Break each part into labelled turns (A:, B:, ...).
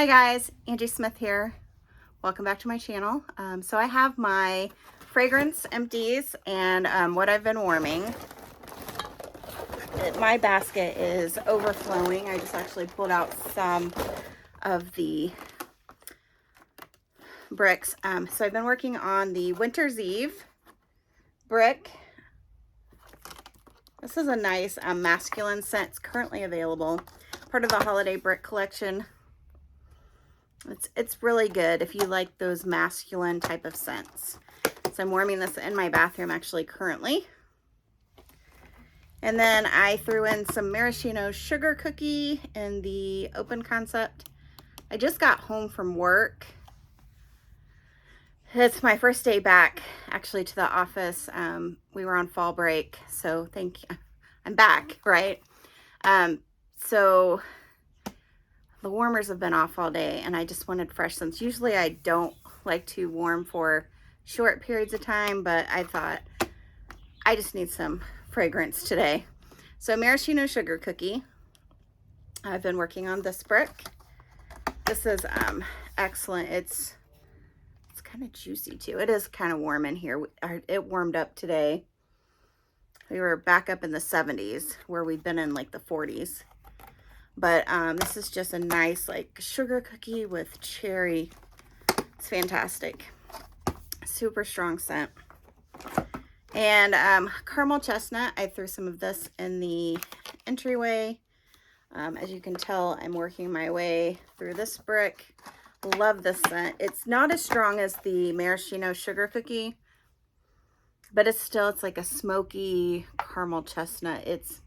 A: Hi guys, Angie Smith here. Welcome back to my channel. So I have my fragrance empties and what I've been warming. My basket is overflowing. I just actually pulled out some of the bricks. So I've been working on the Winter's Eve brick. This is a nice masculine scent. It's currently available. Part of the holiday brick collection. It's really good if you like those masculine type of scents. So I'm warming this in my bathroom actually currently. And then I threw in some maraschino sugar cookie in the open concept. I just got home from work. It's my first day back actually to the office. We were on fall break, so I'm back, right? So the warmers have been off all day and I just wanted fresh scents. Usually I don't like to warm for short periods of time, but I thought I just need some fragrance today. So maraschino sugar cookie. I've been working on this brick. This is excellent. It's kind of juicy too. It is kind of warm in here. It warmed up today. We were back up in the 70s where we've been in like the 40s. But this is just a nice like sugar cookie with cherry. It's fantastic. Super strong scent. And caramel chestnut. I threw some of this in the entryway. As you can tell, I'm working my way through this brick. Love this scent. It's not as strong as the maraschino sugar cookie, but it's like a smoky caramel chestnut. It's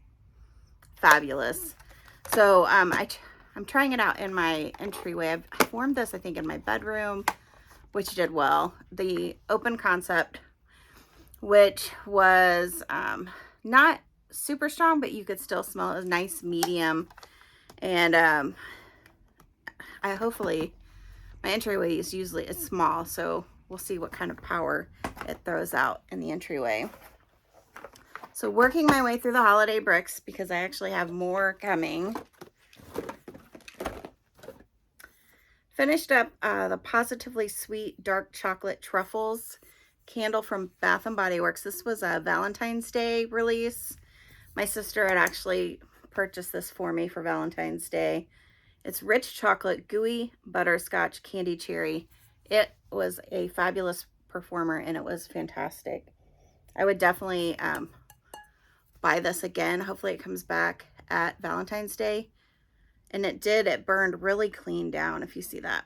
A: fabulous. So I'm trying it out in my entryway. I've warmed this, I think, in my bedroom, which did well. The open concept, which was not super strong, but you could still smell it. A nice medium. And hopefully my entryway is usually small, so we'll see what kind of power it throws out in the entryway. So working my way through the holiday bricks because I actually have more coming. Finished up the Positively Sweet Dark Chocolate Truffles candle from Bath & Body Works. This was a Valentine's Day release. My sister had actually purchased this for me for Valentine's Day. It's rich chocolate, gooey butterscotch, candy cherry. It was a fabulous performer and it was fantastic. I would definitely buy this again. Hopefully it comes back at Valentine's Day. And it burned really clean down, if you see that.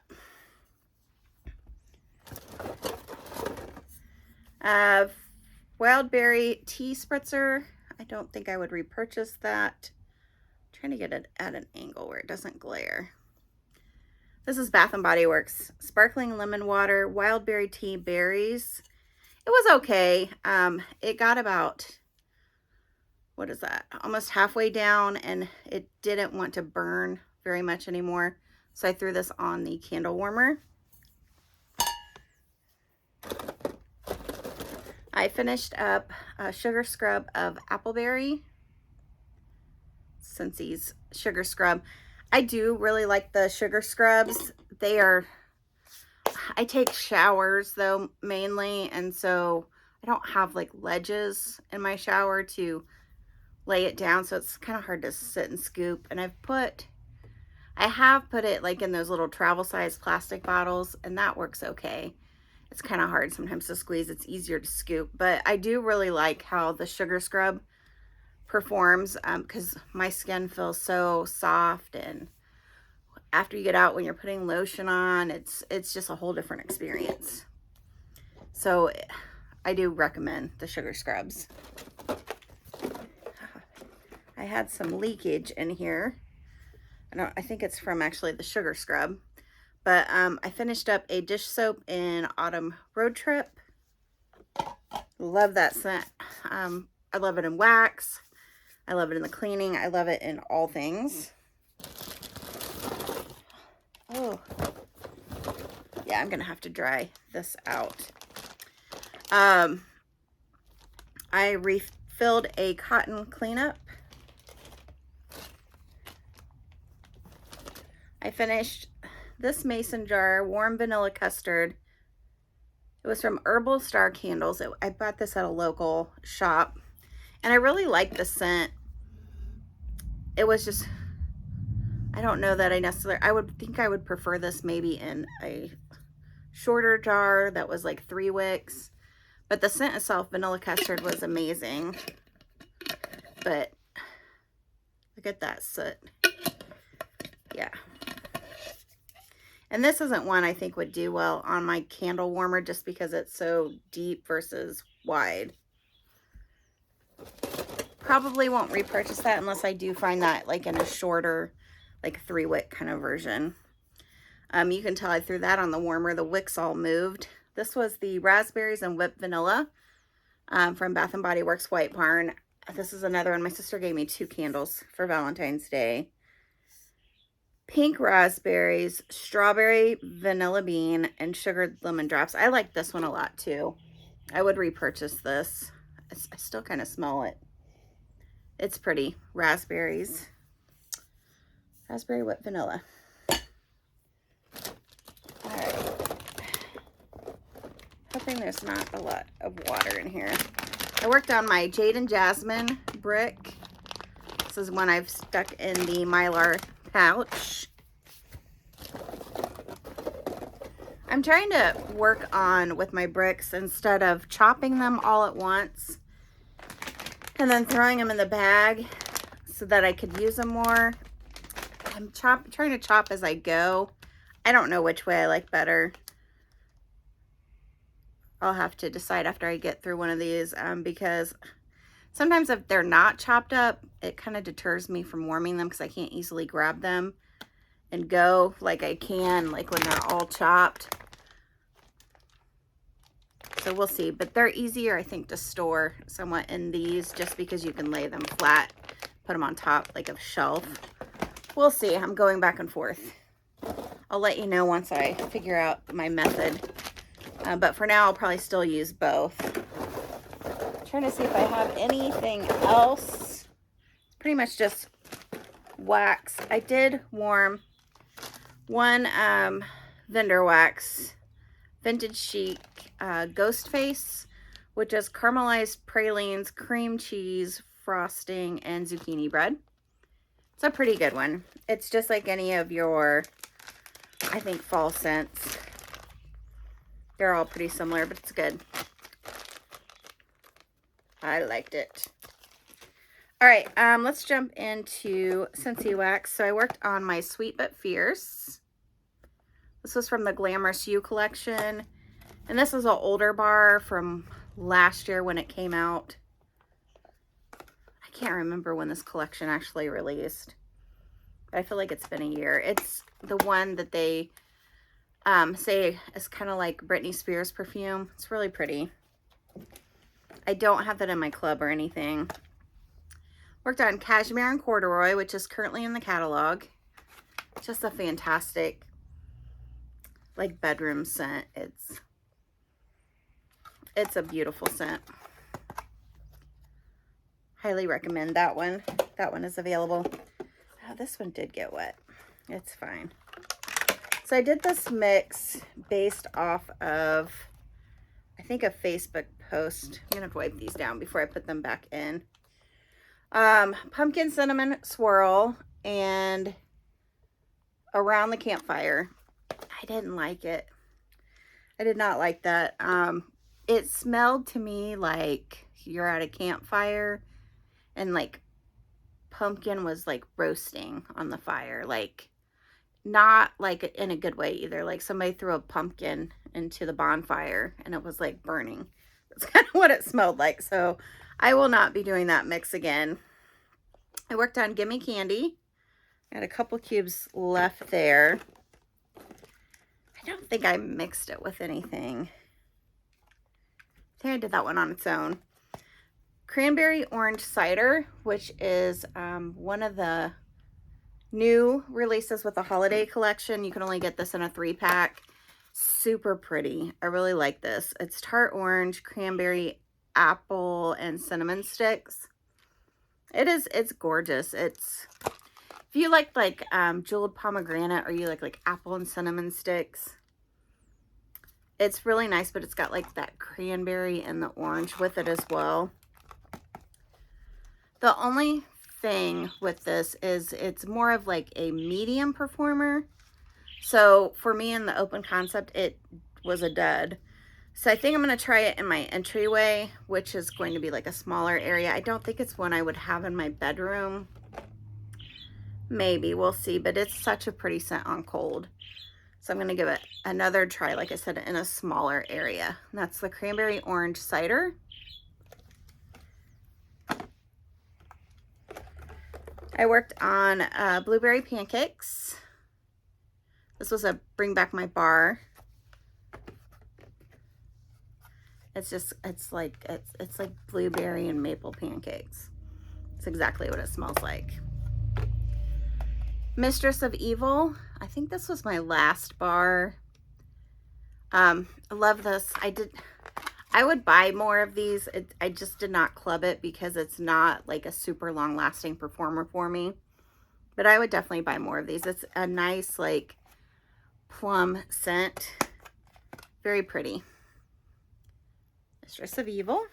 A: Wild berry tea spritzer. I don't think I would repurchase that. I'm trying to get it at an angle where it doesn't glare. This is Bath & Body Works. Sparkling lemon water, wild berry tea, berries. It was okay. It got about, what is that? Almost halfway down, and it didn't want to burn very much anymore. So I threw this on the candle warmer. I finished up a sugar scrub of appleberry. Scentsy's sugar scrub. I do really like the sugar scrubs. I take showers though mainly, and so I don't have like ledges in my shower to lay it down, so it's kind of hard to sit and scoop. And I have put it like in those little travel size plastic bottles, and that works okay. It's kind of hard sometimes to squeeze. It's easier to scoop, but I do really like how the sugar scrub performs because my skin feels so soft, and after you get out, when you're putting lotion on, it's just a whole different experience. So I do recommend the sugar scrubs. I had some leakage in here. I think it's from actually the sugar scrub. But I finished up a dish soap in Autumn Road Trip. Love that scent. I love it in wax. I love it in the cleaning. I love it in all things. Oh. Yeah, I'm going to have to dry this out. I refilled a cotton cleanup. I finished this mason jar, warm vanilla custard. It was from Herbal Star Candles. I bought this at a local shop, and I really like the scent. It was just, I don't know that I would think I would prefer this maybe in a shorter jar that was like 3 wicks. But the scent itself, vanilla custard, was amazing. But look at that soot. Yeah. And this isn't one I think would do well on my candle warmer just because it's so deep versus wide. Probably won't repurchase that unless I do find that like in a shorter, like 3 wick kind of version. You can tell I threw that on the warmer. The wicks all moved. This was the Raspberries and Whipped Vanilla from Bath & Body Works White Barn. This is another one. My sister gave me 2 candles for Valentine's Day. Pink raspberries, strawberry vanilla bean, and sugared lemon drops. I like this one a lot too. I would repurchase this. I still kind of smell it. It's pretty. Raspberries. Raspberry whipped vanilla. Alright. Hoping there's not a lot of water in here. I worked on my Jade and Jasmine brick. This is one I've stuck in the Mylar pouch. I'm trying to work on with my bricks instead of chopping them all at once and then throwing them in the bag so that I could use them more. I'm trying to chop as I go. I don't know which way I like better. I'll have to decide after I get through one of these because sometimes if they're not chopped up, it kind of deters me from warming them because I can't easily grab them and go like I can like when they're all chopped. So we'll see, but they're easier I think to store somewhat in these just because you can lay them flat, put them on top like of a shelf. We'll see. I'm going back and forth. I'll let you know once I figure out my method. But for now, I'll probably still use both. Trying to see if I have anything else. It's pretty much just wax. I did warm one vendor wax, Vintage Chic Ghost Face, which is caramelized pralines, cream cheese, frosting, and zucchini bread. It's a pretty good one. It's just like any of your, I think, fall scents. They're all pretty similar, but it's good. I liked it. All right, let's jump into Scentsy wax. So I worked on my Sweet But Fierce. This was from the Glamorous You collection. And this is an older bar from last year when it came out. I can't remember when this collection actually released. But I feel like it's been a year. It's the one that they say is kind of like Britney Spears perfume. It's really pretty. I don't have that in my club or anything. Worked on Cashmere and Corduroy, which is currently in the catalog. Just a fantastic like bedroom scent. It's a beautiful scent. Highly recommend that one. That one is available. Oh, this one did get wet. It's fine. So I did this mix based off of, I think, a Facebook post. I'm gonna have to wipe these down before I put them back in. Pumpkin cinnamon swirl and Around the Campfire. I didn't like it. I did not like that. It smelled to me like you're at a campfire and like pumpkin was like roasting on the fire. Like not like in a good way either. Like somebody threw a pumpkin into the bonfire and it was like burning. That's kind of what it smelled like. So I will not be doing that mix again. I worked on Gimme Candy. I had a couple cubes left there. I don't think I mixed it with anything. I think I did that one on its own. Cranberry Orange Cider, which is one of the new releases with the holiday collection. You can only get this in a 3-pack. Super pretty. I really like this. It's tart orange, cranberry, apple, and cinnamon sticks. It's gorgeous. If you like jeweled pomegranate, or you like apple and cinnamon sticks, it's really nice, but it's got like that cranberry and the orange with it as well. The only thing with this is it's more of like a medium performer. So for me in the open concept, it was a dud. So I think I'm going to try it in my entryway, which is going to be like a smaller area. I don't think it's one I would have in my bedroom. Maybe, we'll see, but it's such a pretty scent on cold. So I'm going to give it another try, like I said, in a smaller area. And that's the Cranberry Orange Cider. I worked on blueberry pancakes. This was a bring back my bar. It's like blueberry and maple pancakes. It's exactly what it smells like. Mistress of Evil. I think this was my last bar. I love this. I would buy more of these. I just did not club it because it's not like a super long lasting performer for me. But I would definitely buy more of these. It's a nice like plum scent. Very pretty. Mistress of Evil.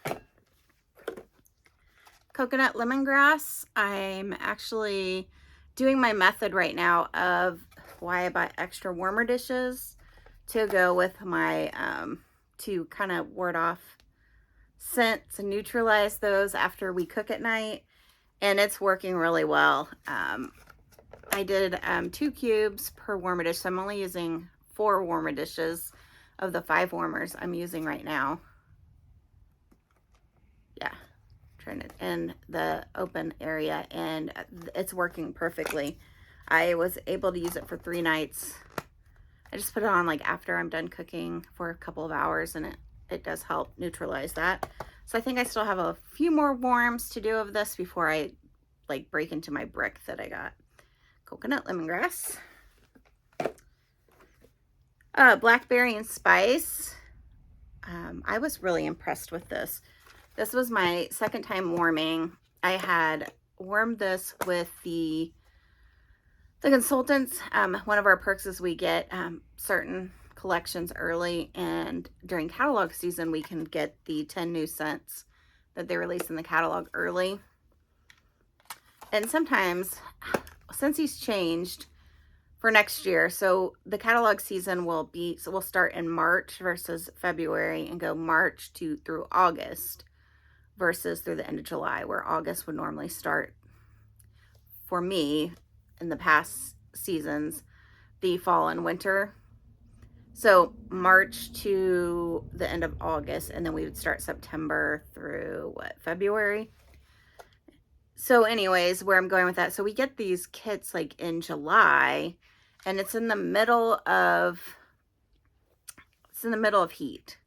A: Coconut lemongrass. I'm actually doing my method right now of why I buy extra warmer dishes to go with my, to kind of ward off scents and neutralize those after we cook at night. And it's working really well. I did 2 cubes per warmer dish. So I'm only using 4 warmer dishes of the 5 warmers I'm using right now. Yeah, trying it in the open area, and it's working perfectly. I was able to use it for 3 nights. I just put it on like after I'm done cooking for a couple of hours, and it does help neutralize that. So I think I still have a few more warms to do of this before I like break into my brick that I got. Coconut lemongrass. Blackberry and spice. I was really impressed with this. This was my second time warming. I had warmed this with the consultants. One of our perks is we get certain collections early, and during catalog season we can get the 10 new scents that they release in the catalog early. And sometimes Scentsy's changed for next year, so the catalog season will start in March versus February, and go March through August versus through the end of July, where August would normally start for me in the past seasons, the fall and winter. So March to the end of August, and then we would start September through February. So anyways, where I'm going with that, so we get these kits like in July, and it's in the middle of heat.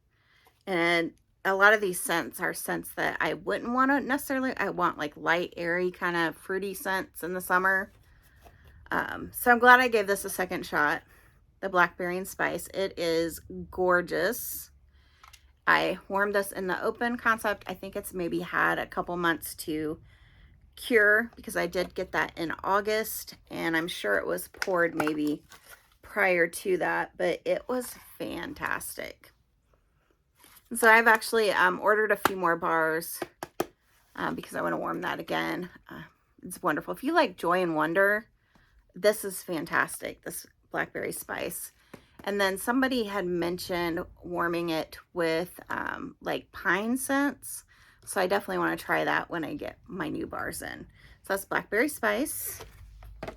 A: And a lot of these scents are scents that I wouldn't want to necessarily. I want like light, airy, kind of fruity scents in the summer. So I'm glad I gave this a second shot. The Blackberry and Spice. It is gorgeous. I warmed this in the open concept. I think it's maybe had a couple months to cure, because I did get that in August, and I'm sure it was poured maybe prior to that, but it was fantastic. And so I've actually ordered a few more bars because I want to warm that again. It's wonderful. If you like Joy and Wonder, this is fantastic, this Blackberry Spice. And then somebody had mentioned warming it with like pine scents. So I definitely want to try that when I get my new bars in. So that's Blackberry Spice. All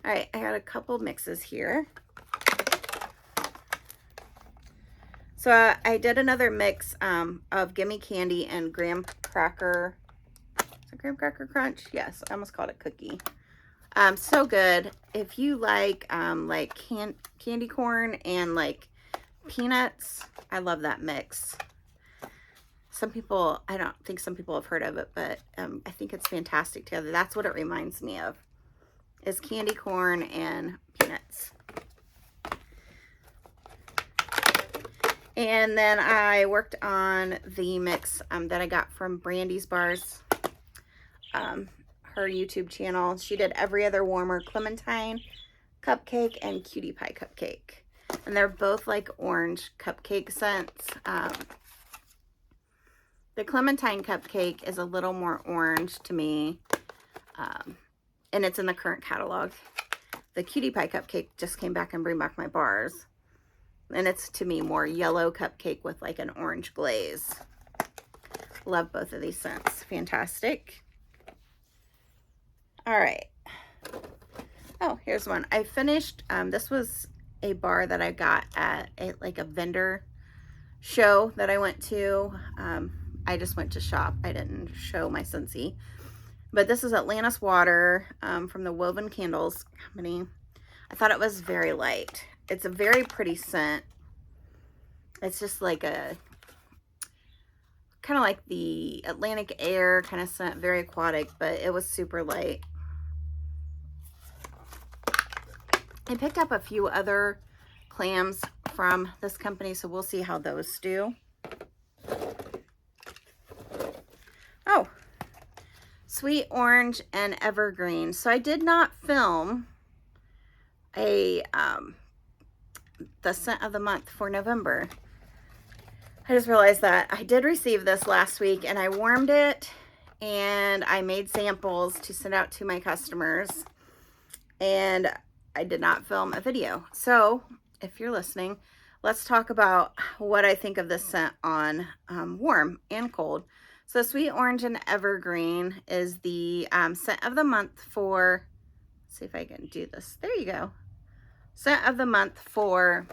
A: right, I got a couple mixes here. So I did another mix of Gimme Candy and Graham Cracker. Is it Graham Cracker Crunch? Yes, I almost called it cookie. So good. If you like candy corn and like peanuts, I love that mix. Some people, I don't think some people have heard of it, but I think it's fantastic together. That's what it reminds me of, is candy corn and peanuts. And then I worked on the mix that I got from Brandy's Bars. Her her YouTube channel. She did Every Other Warmer Clementine Cupcake and Cutie Pie Cupcake. And they're both like orange cupcake scents. The Clementine Cupcake is a little more orange to me. And it's in the current catalog. The Cutie Pie Cupcake just came back and bring back my bars. And it's, to me, more yellow cupcake with like an orange glaze. Love both of these scents. Fantastic. All right. Oh, here's one. I finished, this was a bar that I got at a vendor show that I went to. I just went to shop. I didn't show my Scentsy. But this is Atlantis Water from the Woven Candles Company. I thought it was very light. It's a very pretty scent. It's just like a, kind of like the Atlantic air kind of scent, very aquatic, but it was super light. I picked up a few other clams from this company, so we'll see how those do. Oh, Sweet Orange and Evergreen. So I did not film the scent of the month for November. I just realized that I did receive this last week, and I warmed it and I made samples to send out to my customers, and I did not film a video. So if you're listening, let's talk about what I think of this scent on warm and cold. So Sweet Orange and Evergreen is the scent of the month for, let's see if I can do this. There you go. Scent of the month for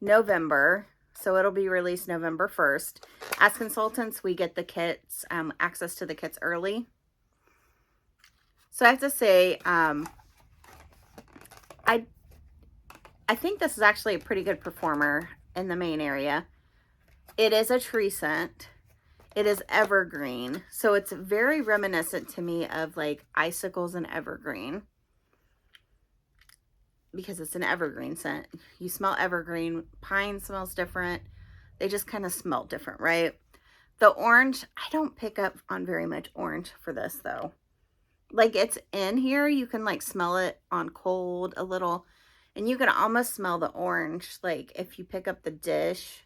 A: November. So it'll be released November 1st. As consultants, we get the kits, access to the kits early. So I have to say, I think this is actually a pretty good performer in the main area. It is a tree scent. It is evergreen, so it's very reminiscent to me of like icicles and evergreen, because it's an evergreen scent. You smell evergreen. Pine smells different. They just kind of smell different, right? The orange, I don't pick up on very much orange for this though. Like, it's in here. You can like smell it on cold a little, and you can almost smell the orange like if you pick up the dish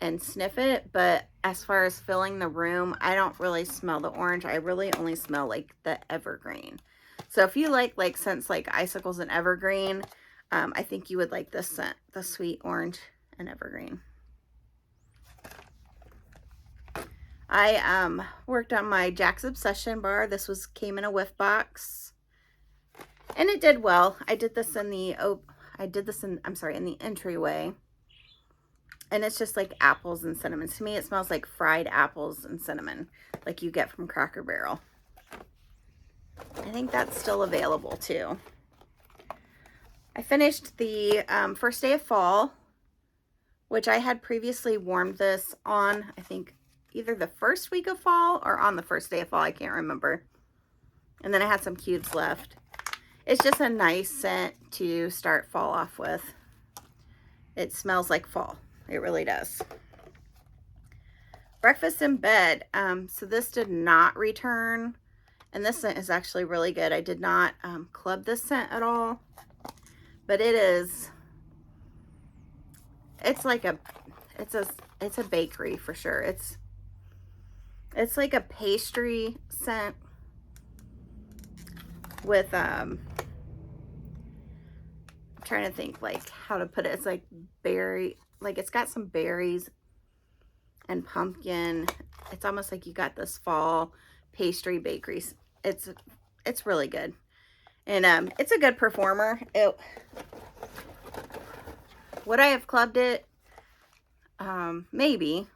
A: and sniff it. But as far as filling the room, I don't really smell the orange. I really only smell like the evergreen. So if you like scents like icicles and evergreen, I think you would like this scent, the Sweet Orange and Evergreen. I worked on my Jack's Obsession bar. This came in a whiff box, and it did well. I did this in the in the entryway. And it's just like apples and cinnamon. To me, it smells like fried apples and cinnamon, like you get from Cracker Barrel. I think that's still available too. I finished the first day of fall, which I had previously warmed this on, I think, either the first week of fall or on the first day of fall. I can't remember. And then I had some cubes left. It's just a nice scent to start fall off with. It smells like fall. It really does. Breakfast in Bed. So this did not return. And this scent is actually really good. I did not club this scent at all. But it's like it's a bakery for sure. It's like a pastry scent with I'm trying to think like how to put it. It's like berry, like it's got some berries and pumpkin. It's almost like you got this fall pastry bakeries. It's really good. And it's a good performer. Would I have clubbed it? Maybe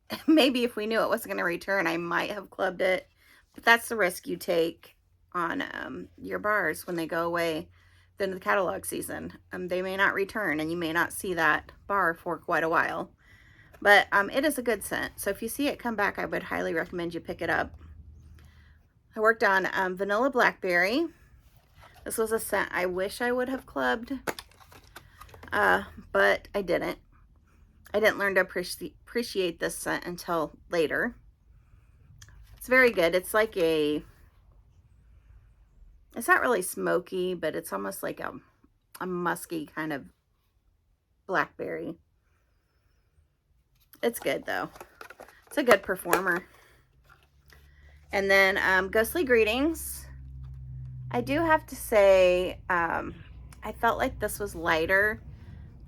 A: if we knew it wasn't going to return, I might have clubbed it. But that's the risk you take on your bars when they go away then the catalog season. They may not return, and you may not see that bar for quite a while. But it is a good scent. So if you see it come back, I would highly recommend you pick it up. I worked on Vanilla Blackberry. This was a scent I wish I would have clubbed, but I didn't. I didn't learn to appreciate this scent until later. It's very good. It's like a It's not really smoky, but it's almost like a musky kind of blackberry. It's good though. It's a good performer. And then Ghostly Greetings. I do have to say, I felt like this was lighter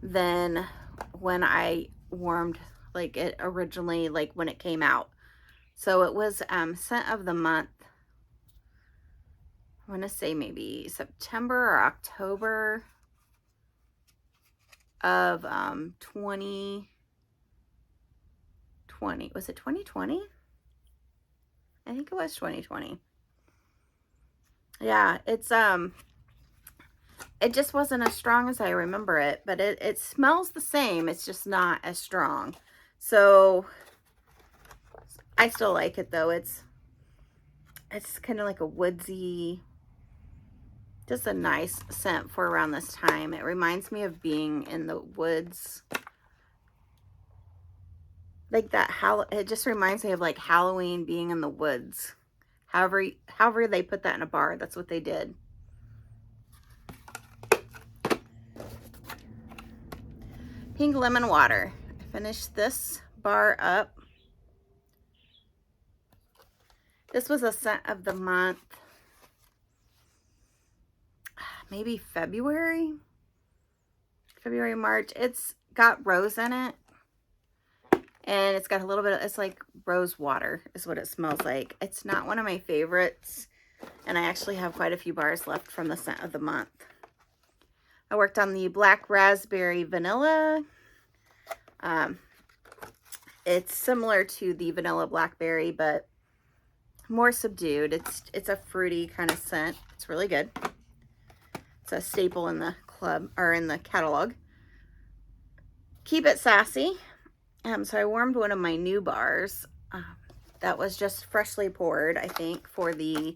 A: than when I warmed like it originally, like when it came out. So it was scent of the month. I want to say maybe September or October of 2020. Was it 2020? I think it was 2020. Yeah, it's it just wasn't as strong as I remember it, but it smells the same. It's just not as strong. So I still like it though. It's kind of like a woodsy, just a nice scent for around this time. It reminds me of being in the woods. Like that, it just reminds me of like Halloween, being in the woods. However they put that in a bar, that's what they did. Pink Lemon Water. I finished this bar up. This was a scent of the month. Maybe February, March. It's got rose in it. And it's got a little bit of, it's like rose water is what it smells like. It's not one of my favorites. And I actually have quite a few bars left from the scent of the month. I worked on the Black Raspberry Vanilla. It's similar to the Vanilla Blackberry, but more subdued. It's a fruity kind of scent. It's really good. It's a staple in the club, or in the catalog. Keep It Sassy. So I warmed one of my new bars that was just freshly poured, I think, for the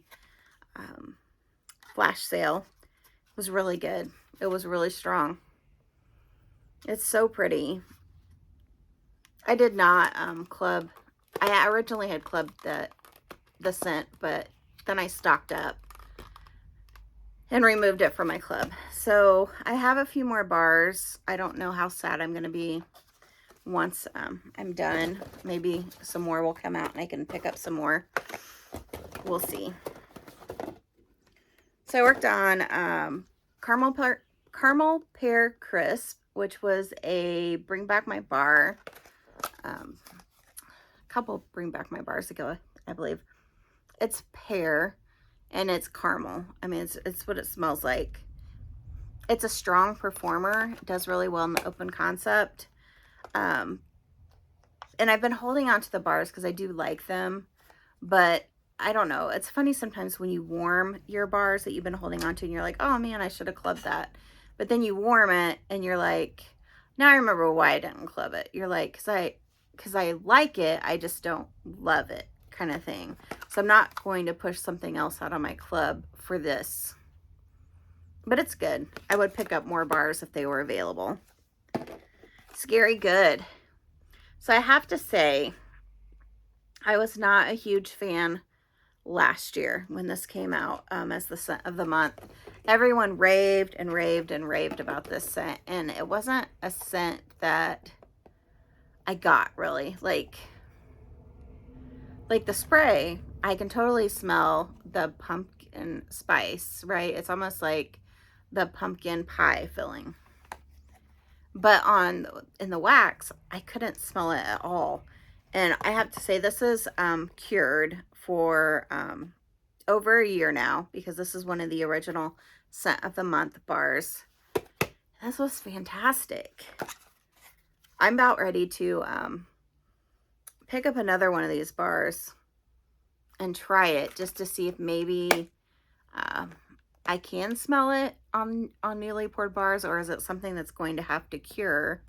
A: flash sale. It was really good. It was really strong. It's so pretty. I did not club. I originally had clubbed the scent, but then I stocked up and removed it from my club. So I have a few more bars. I don't know how sad I'm going to be once I'm done. Maybe some more will come out and I can pick up some more. We'll see. So I worked on Caramel Pear Crisp, which was a Bring Back My Bar. A couple Bring Back My Bars ago, I believe. It's pear and it's caramel. I mean, it's what it smells like. It's a strong performer. It does really well in the open concept. And I've been holding on to the bars because I do like them, but I don't know. It's funny sometimes when you warm your bars that you've been holding on to and you're like, oh man, I should have clubbed that. But then you warm it and you're like, now I remember why I didn't club it. You're like, because I like it, I just don't love it, kind of thing. So I'm not going to push something else out of my club for this. But it's good. I would pick up more bars if they were available. Scary Good. So I have to say, I was not a huge fan last year when this came out as the scent of the month. Everyone raved and raved and raved about this scent, and it wasn't a scent that I got really. Like the spray, I can totally smell the pumpkin spice, right? It's almost like the pumpkin pie filling. But in the wax, I couldn't smell it at all. And I have to say, this is cured for over a year now, because this is one of the original scent of the month bars. This was fantastic. I'm about ready to pick up another one of these bars and try it, just to see if maybe I can smell it on newly poured bars, or is it something that's going to have to cure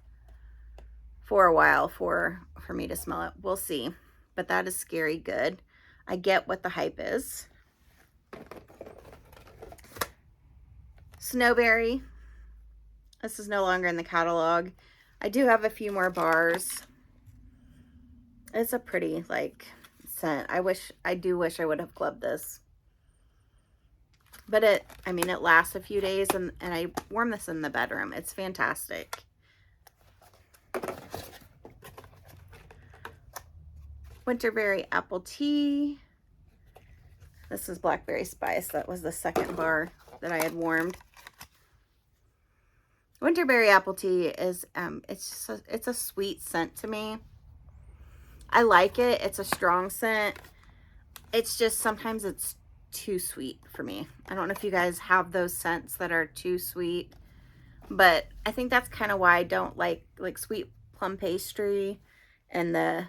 A: for a while for me to smell it. We'll see. But that is Scary Good. I get what the hype is. Snowberry. This is no longer in the catalog. I do have a few more bars. It's a pretty like scent. I do wish I would have clubbed this. But it lasts a few days, and I warm this in the bedroom. It's fantastic. Winterberry apple tea. This is blackberry spice. That was the second bar that I had warmed. Winterberry apple tea is, it's a sweet scent to me. I like it. It's a strong scent. It's just sometimes it's too sweet for me. I don't know if you guys have those scents that are too sweet, but I think that's kind of why I don't like sweet plum pastry and is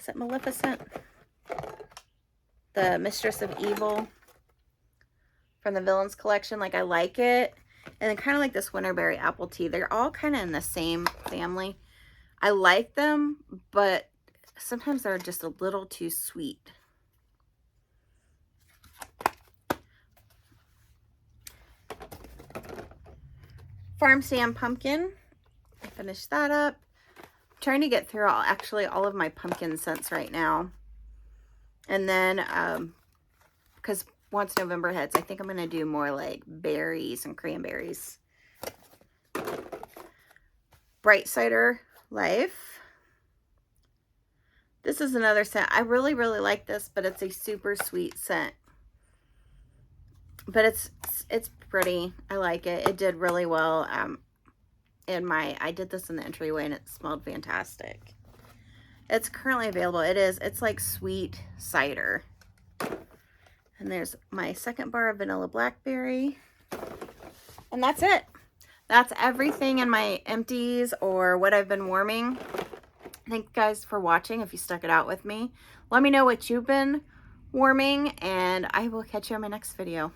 A: it Maleficent? The Mistress of Evil from the Villains collection. Like, I like it. And then kind of like this Winterberry apple tea. They're all kind of in the same family. I like them, but sometimes they're just a little too sweet. Farm Stand pumpkin. I finished that up. I'm trying to get through all of my pumpkin scents right now. And then, because once November hits, I think I'm going to do more like berries and cranberries. Bright Cider Life. This is another scent. I really, really like this, but it's a super sweet scent. But it's pretty. I like it. It did really well. I did this in the entryway and it smelled fantastic. It's currently available. It's like sweet cider. And there's my second bar of vanilla blackberry. And that's it. That's everything in my empties or what I've been warming. Thank you guys for watching. If you stuck it out with me, let me know what you've been warming, and I will catch you on my next video.